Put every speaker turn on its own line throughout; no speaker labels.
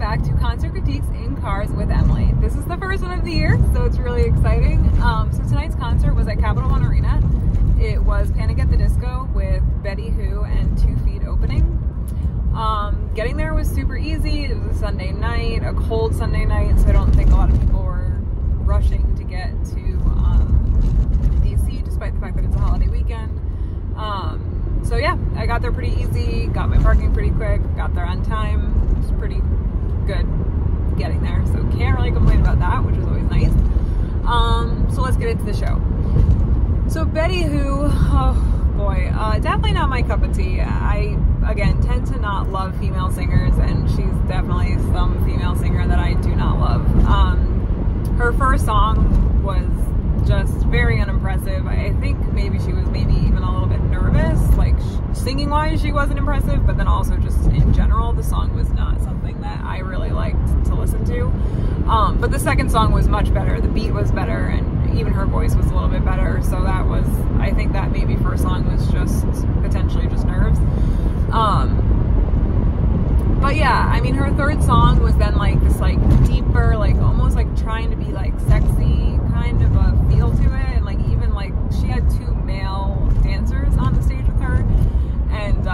back to Concert Critiques in Cars with Emily. This is the first one of the year, so it's really exciting. So tonight's concert was at Capital One Arena. It was Panic at the Disco with Betty Who and 2 Feet opening. Getting there was super easy. It was a Sunday night, a cold Sunday night, so I don't think a lot of people were rushing to get to DC, despite the fact that it's a holiday weekend. So yeah, I got there pretty easy, got my parking pretty quick, got there on time. It was pretty good getting there, so can't really complain about that, which is always nice. So let's get into the show. So Betty Who, oh boy, definitely not my cup of tea. I, again, tend to not love female singers, and she's definitely some female singer that I do not love. Her first song was just very unimpressive. I think maybe she was even a little bit nervous, like singing wise she wasn't impressive, but then also just in general the song was not something that I really liked to listen to. But the second song was much better. The beat was better, and even her voice was a little bit better, so that was, I think that maybe first song was just potentially just nerves. But yeah, I mean, her third song was then like this like deeper, like almost like trying to be like sexy kind of a feel to it, and like even like she had 2 male dancers on the stage with her, and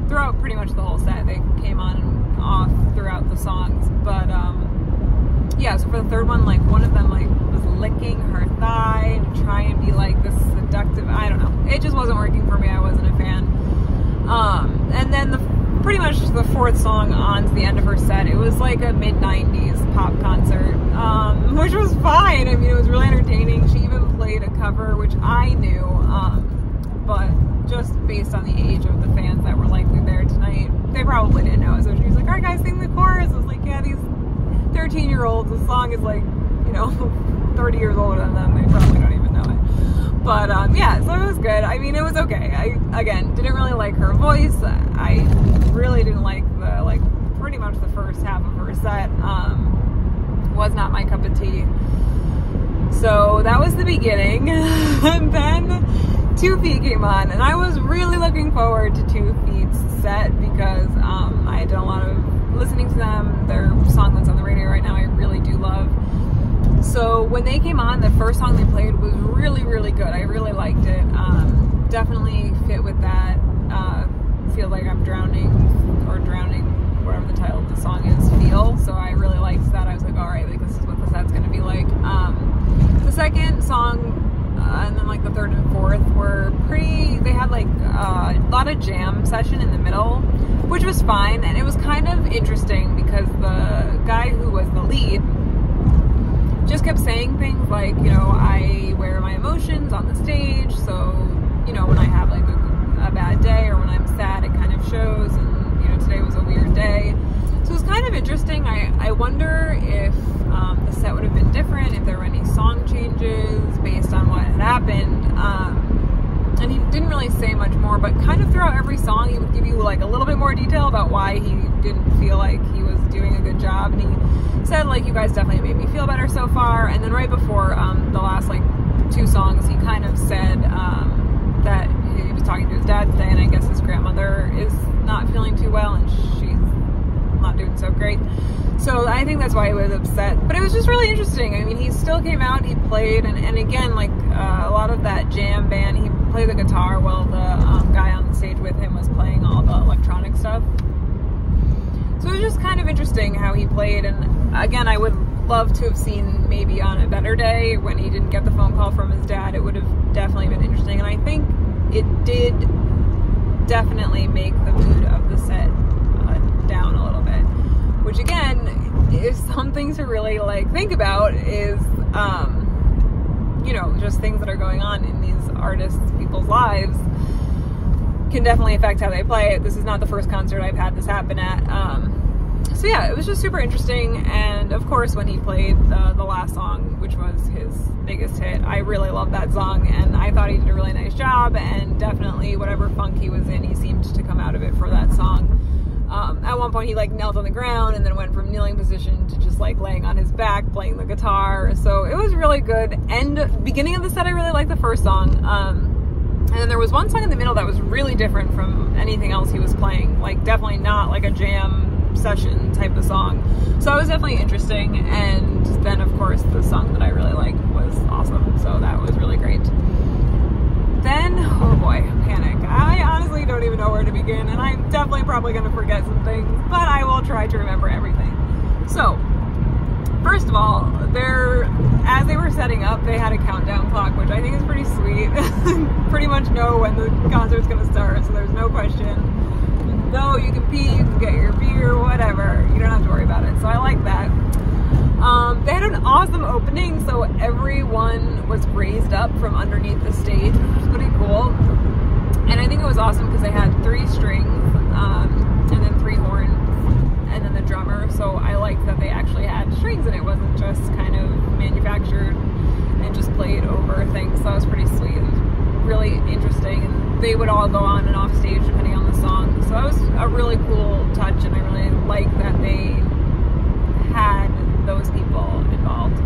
throughout pretty much the whole set they came on and off throughout the songs. But yeah, so for the third one, like one of them like was licking her thigh to try and be like this seductive, I don't know, it just wasn't working for me. I wasn't a fan. And then pretty much the fourth song on to the end of her set, it was like a mid-90s pop concert, which was fine. I mean, it was really entertaining. She even played a cover, which I knew, but just based on the age of the fans that were likely there tonight, they probably didn't know it. So she was like, alright guys, sing the chorus. I was like, yeah, these 13-year-olds, the song is like, you know, 30 years older than them. They probably don't even know it. But yeah, so it was good. I mean, it was okay. I, again, didn't really like her voice. I really didn't like pretty much the first half of her set. Was not my cup of tea. So that was the beginning. And then 2 Feet came on, and I was really looking forward to 2 Feet's set because I had done a lot of listening to them. Their song that's on the radio right now I really do love. So when they came on, the first song they played was really, really good. I really liked it. Definitely fit with that Feel Like I'm Drowning, or Drowning, whatever the title of the song is, feel. So I really liked that. I was like, alright, like this is what the set's gonna be like. The second song, and then like the third and fourth were pretty, they had like a lot of jam session in the middle, which was fine. And it was kind of interesting because the guy who was the lead just kept saying things like, you know, I wear my emotions on the stage, so, you know, when I have like a bad day or when I'm sad, it kind of shows, and, you know, today was a weird day. So it was kind of interesting. I wonder if the set would have been different, if there were any song changes based on what had happened. And he didn't really say much more, but kind of throughout every song he would give you like a little bit more detail about why he didn't feel like he was doing a good job. And he said, like, you guys definitely made me feel better so far. And then right before the last like 2 songs, he kind of said that he was talking to his dad today, and I guess his grandmother is not feeling too well and she's not doing so great. So I think that's why he was upset. But it was just really interesting. I mean, he still came out, he played, and again, like a lot of that jam band, he played the guitar while the guy on the stage with him was playing all the electronic stuff. So it was just kind of interesting how he played. And again, I would love to have seen maybe on a better day when he didn't get the phone call from his dad. It would have definitely been interesting, and I think it did definitely make the mood of the set down a little bit, which again is something to really like think about, is you know, just things that are going on in these artists, people's lives can definitely affect how they play. This is not the first concert I've had this happen at. So yeah, it was just super interesting. And of course, when he played the last song, which was his biggest hit, I really loved that song, and I thought he did a really nice job, and definitely whatever funk he was in, he seemed to come out of it for that song. At one point he like knelt on the ground and then went from kneeling position to just like laying on his back playing the guitar. So it was really good. And beginning of the set, I really liked the first song. And then there was one song in the middle that was really different from anything else he was playing. Like definitely not like a jam session type of song. So that was definitely interesting. And then of course the song that I really liked was awesome. So that was really great. Then, oh boy, Panic. I honestly don't even know where to begin, and I'm definitely probably going to forget some things, but I will try to remember everything. So, first of all, as they were setting up, they had a countdown clock, which I think is pretty sweet. Pretty much know when the concert's going to start, so there's no question. No, you can pee, you can get your beer, whatever. You don't have to worry about it, so I like that. They had an awesome opening, so everyone was raised up from underneath the stage, which was pretty cool. And I think it was awesome because they had 3 strings, and then 3 horns, and then the drummer. So I liked that they actually had strings and it wasn't just kind of manufactured and just played over things. So that was pretty sweet. It was really interesting. And they would all go on and off stage depending on the song. So that was a really cool touch, and I really like that they had those people involved.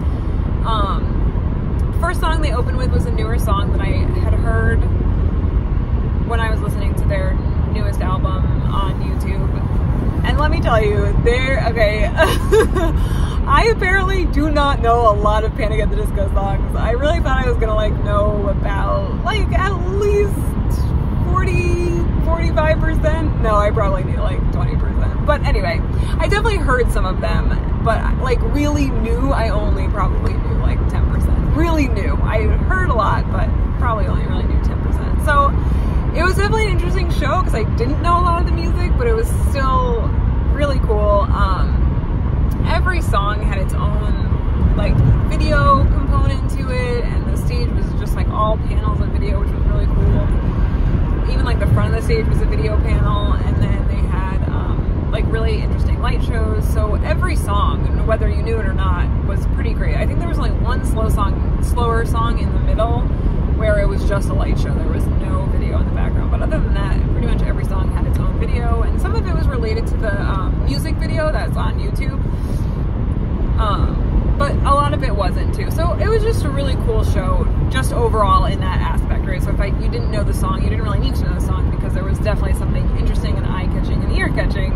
First song they opened with was a newer song that I had heard when I was listening to their newest album on YouTube. And let me tell you, I apparently do not know a lot of Panic at the Disco songs. I really thought I was gonna like know about like at least 45%. No, I probably knew like 20%. But anyway, I definitely heard some of them, but like really new, I only probably knew like 10%. Really new. I heard a lot, but probably only really knew 10%. So it was definitely an interesting show because I didn't know a lot of the music, but it was still really cool. Every song had its own like video component to it, and the stage was just like all panels of video, which was really cool. Even like the front of the stage was a video panel, and then they had like really interesting light shows. So every song, whether you knew it or not, was pretty great. I think there was only one slower song in the middle where it was just a light show. There was no video in the background, but other than that, pretty much every song had its own video, and some of it was related to the music video that's on YouTube, but a lot of it wasn't too. So it was just a really cool show, just overall in that aspect, right? So if you didn't know the song, you didn't really need to know the song because there was definitely something interesting and eye-catching and ear-catching.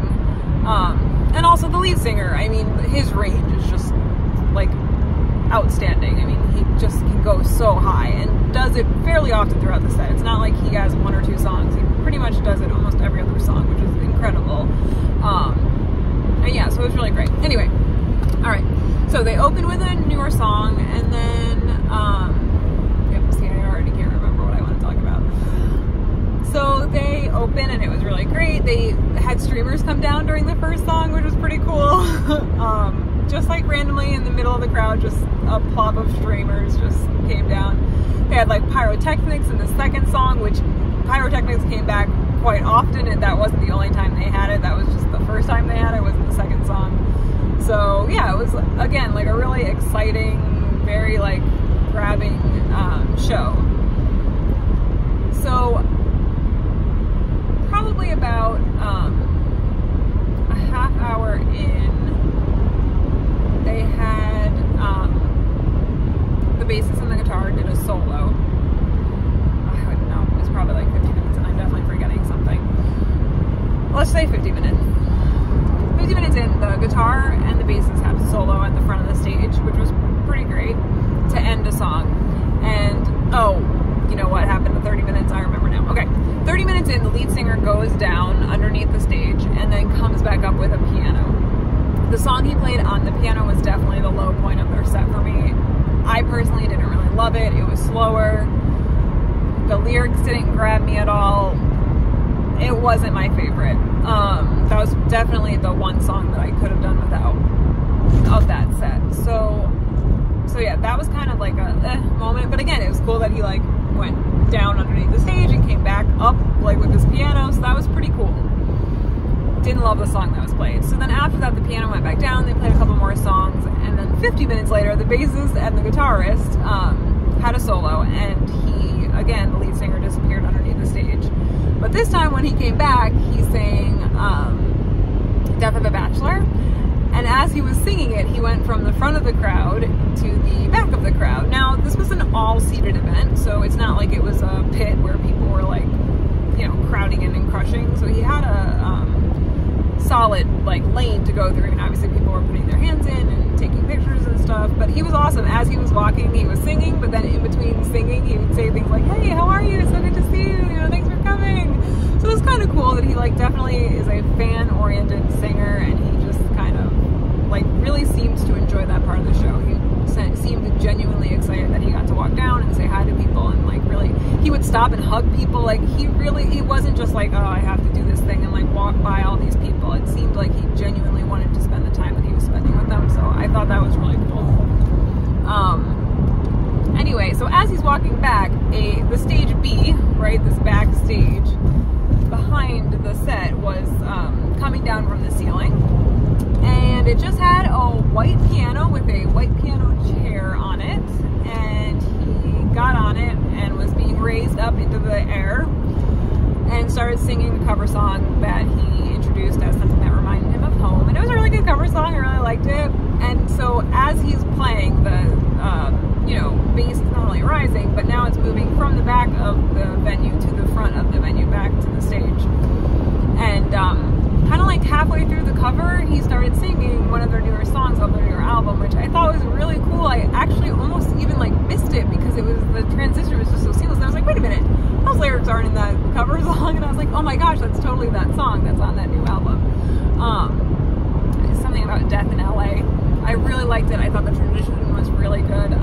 And also the lead singer, I mean, his range is just like outstanding. I mean, he just can go so high and does it fairly often throughout the set. It's not like he has 1 or 2 songs. He pretty much does it almost every other song, which is incredible. And yeah, so it was really great. Anyway, all right. So they opened with a newer song, and then, see, I already can't remember what I want to talk about. So they opened, and it was really great. They had streamers come down during the first song, which was pretty cool. Just like randomly in the middle of the crowd, just a plop of streamers just came down. They had like pyrotechnics in the second song, which pyrotechnics came back quite often, and that wasn't the only time they had it. That was just the first time they had it, wasn't the second song. So yeah, it was again like a really exciting, very like grabbing show. So probably about a half hour in, they had the bassist and the guitar did a solo. I don't know, it was probably like 50 minutes, and I'm definitely forgetting something. Let's say 50 minutes. 50 minutes in, the guitar and the bassist had a solo at the front of the stage, which was pretty great to end a song. And oh, you know what happened to 30 minutes? I remember now. Okay, 30 minutes in, the lead singer goes down underneath the stage and then comes back up with a piano. The song he played on the piano was definitely the low point of their set for me. I personally didn't really love it. It was slower. The lyrics didn't grab me at all. It wasn't my favorite. That was definitely the one song that I could have done without of that set. So yeah, that was kind of like a moment. But again, it was cool that he like went down underneath the stage and came back up like with his piano. So that was pretty cool. Didn't love the song that was played. So then after that, the piano went back down. They played a couple more songs, and then 50 minutes later, the bassist and the guitarist had a solo, and he, again, the lead singer disappeared underneath the stage. But this time when he came back, he sang Death of a Bachelor, and as he was singing it, he went from the front of the crowd to the back of the crowd. Now, this was an all-seated event, so it's not like it was a pit where people were like, you know, crowding in and crushing. So he had a solid like lane to go through, and obviously people were putting their hands in and taking pictures and stuff, but he was awesome. As he was walking, he was singing, but then in between singing he would say things like, hey, how are you, so good to see you, you know, thanks for coming. So it was kind of cool that he like definitely is a fan-oriented singer, and he just kind of like really seems to enjoy that part of the show. He seemed genuinely excited that he got to walk down and say hi to people, and like really he would stop and hug people. Like he wasn't just like, oh, I have to do this thing and like walk by all these people. It seemed like he genuinely wanted to spend the time that he was spending with them, so I thought that was really cool. Anyway, so as he's walking back, the stage B, right, this backstage behind the set was coming down from the ceiling, and it just had a white piano with a white piano chair on it, and he got on it and was being raised up into the air and started singing a cover song that he introduced as something that reminded him of home, and it was a really good cover song. I really liked it. And so as he's playing, the you know, bass is not only rising, but now it's moving from the back of the venue to the front of the venue back to the stage, and kind of like halfway through the cover, he started singing one of their newer songs on their newer album, which I thought was really cool. I actually almost even like missed it because it was, the transition was just so seamless. And I was like, wait a minute, those lyrics aren't in that cover song, and I was like, oh my gosh, that's totally that song that's on that new album. Something about death in LA. I really liked it. I thought the transition was really good.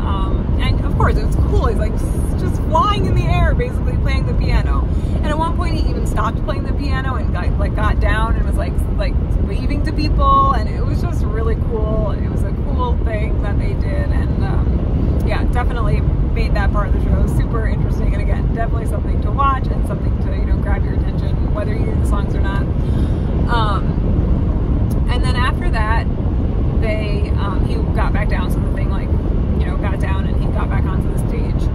And of course, it was cool. He's like just flying in the air, basically playing the piano. And at one point, he even stopped playing the piano and got down and was like waving to people. And it was just really cool. It was a cool thing that they did. And yeah, definitely made that part of the show super interesting. And again, definitely something to watch and something to, you know, grab your attention, whether you hear the songs or not. And then after that, he got back down, so the thing like, you know, got down and he got back onto the stage.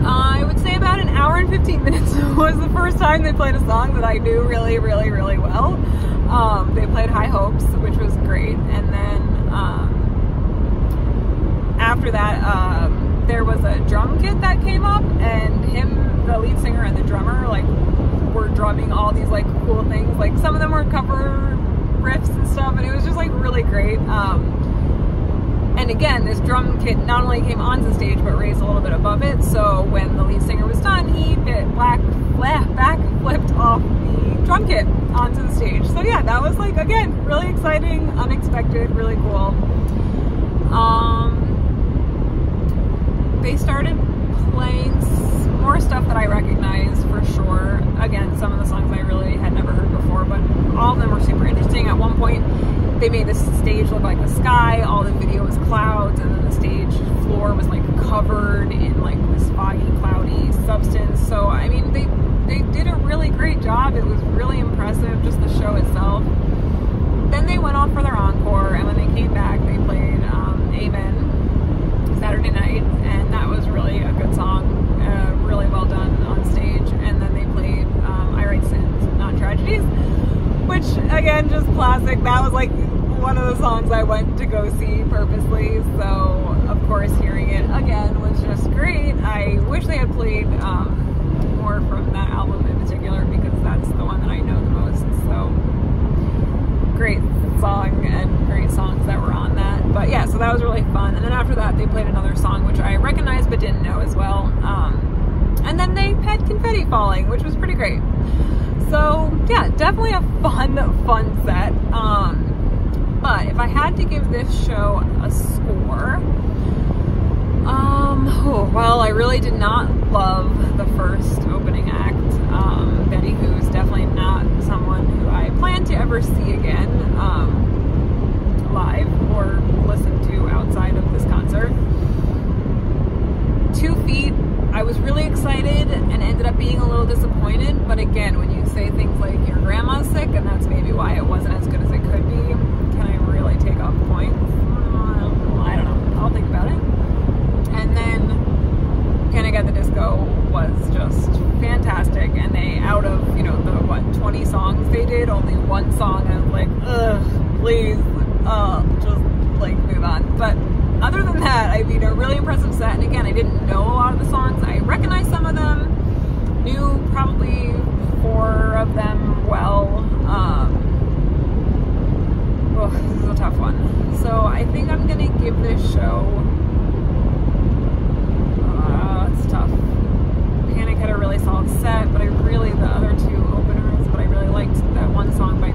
I would say about an hour and 15 minutes was the first time they played a song that I knew really, really, really well. They played High Hopes, which was great, and then after that, there was a drum kit that came up, and him, the lead singer and the drummer, like, were drumming all these like cool things. Like some of them were cover riffs and stuff, and it was just like really great. And again, this drum kit not only came onto the stage but raised a little bit above it, so when the lead singer was done, he back flipped off the drum kit onto the stage. So yeah, that was like, again, really exciting, unexpected, really cool. They started playing more stuff that I recognized for sure. Again, some of the songs I really had never heard before, but all of them were super interesting. At one point, they made the stage look like the sky, all the video was clouds, and then the stage floor was like covered in like this foggy, cloudy substance. So, I mean, they did a really great job. It was really impressive, just the show itself. Then they went off for their encore, and when they came back, they played Amen Saturday Night, and that was really a good song. Really well done on stage. And then they played I Write Sins, Not Tragedies, which again, just classic. That was like one of the songs I went to go see purposely, so of course hearing it again was just great. I wish they had played more from that album in particular, because that's the one that I know the most. So great song and great songs that were on that. But yeah, so that was really fun. And then after that, they played another song which I recognized but didn't know as well. And then they had confetti falling, which was pretty great. So yeah, definitely a fun set. But if I had to give this show a score, well, I really did not love the first opening act. Betty Who is definitely not someone who I plan to ever see again live or listen to outside of this concert. 2 Feet, I was really excited and ended up being a little disappointed, but again, when you say things like your grandma's sick and that's maybe why it wasn't as good as it could be, can I really take off points? I don't know, I'll think about it. And then Panic at the Disco was just fantastic, and they, out of, you know, the, what, 20 songs they did, only one song, and I was like, ugh, please, just, like, move on. But other than that, I mean, a really impressive set, and again, I didn't know a lot of the songs. I recognized some of them, knew probably 4 of them well, think I'm gonna give this show, it's tough. Panic had a really solid set, but the other two openers, but I really liked that one song by,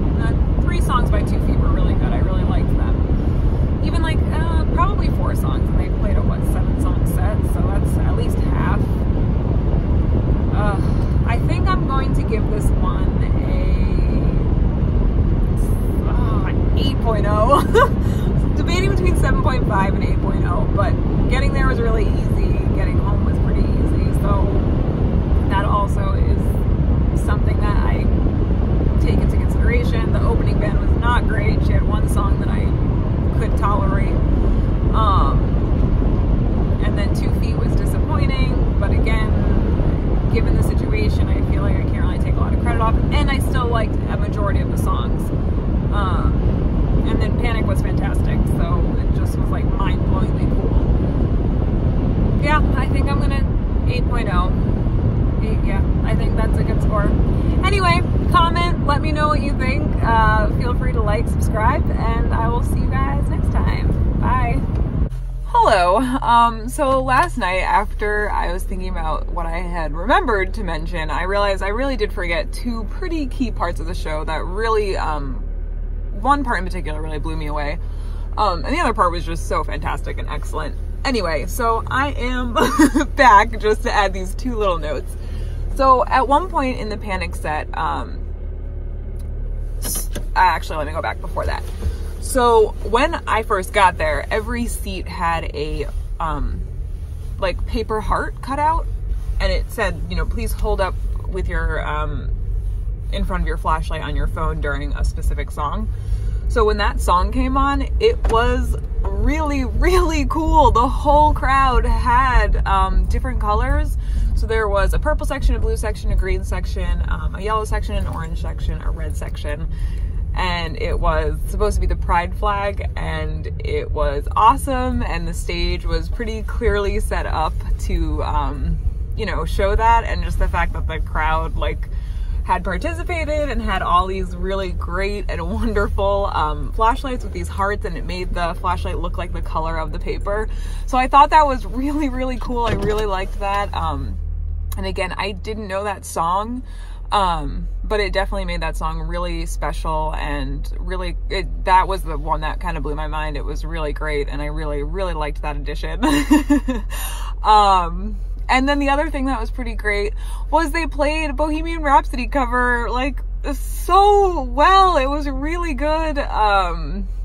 3 songs by 2 Feet were really good. I really liked them. Even like, probably 4 songs, and they played a, 7-song set, so that's at least half. I think I'm going to give this one a 8.0. Debating between 7.5 and 8.0, but getting there was really easy. Getting home was pretty easy, so that also is something that I take into consideration. The opening band was not great. She had one song that I could tolerate, and then 2 Feet was disappointing, but again, given the situation, I feel like I can't really take a lot of credit off, and I still liked a majority of the songs. And then Panic was fantastic, so it just was like mind-blowingly cool. Yeah, I think I'm gonna 8.0. Yeah, I think that's a good score. Anyway, comment, let me know what you think. Feel free to like, subscribe, and I will see you guys next time. Bye. Hello. So last night, after I was thinking about what I had remembered to mention, I realized I really did forget 2 pretty key parts of the show that really, one part in particular really blew me away. And the other part was just so fantastic and excellent. Anyway, so I am back just to add these 2 little notes. So at one point in the Panic set, actually, let me go back before that. So when I first got there, every seat had a, like paper heart cut out, and it said, you know, please hold up with your, in front of your flashlight on your phone during a specific song. So when that song came on, it was really, really cool. The whole crowd had, different colors. So there was a purple section, a blue section, a green section, a yellow section, an orange section, a red section. And it was supposed to be the pride flag, and it was awesome, and the stage was pretty clearly set up to, you know, show that, and just the fact that the crowd, like, had participated and had all these really great and wonderful flashlights with these hearts, and it made the flashlight look like the color of the paper. So I thought that was really, really cool. I really liked that. And again, I didn't know that song, but it definitely made that song really special, and really, that was the one that kind of blew my mind. It was really great, and I really, really liked that addition. And then the other thing that was pretty great was they played Bohemian Rhapsody cover, like, so well. It was really good.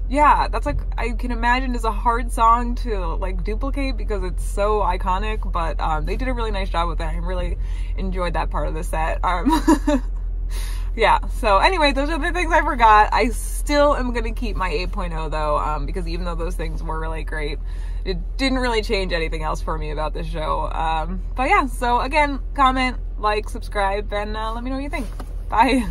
Yeah, that's, like, I can imagine is a hard song to, like, duplicate because it's so iconic, but they did a really nice job with it. I really enjoyed that part of the set. Yeah, so anyway, those are the things I forgot. I still am going to keep my 8.0 though, because even though those things were really great, it didn't really change anything else for me about the show. But yeah, so again, comment, like, subscribe, and let me know what you think. Bye.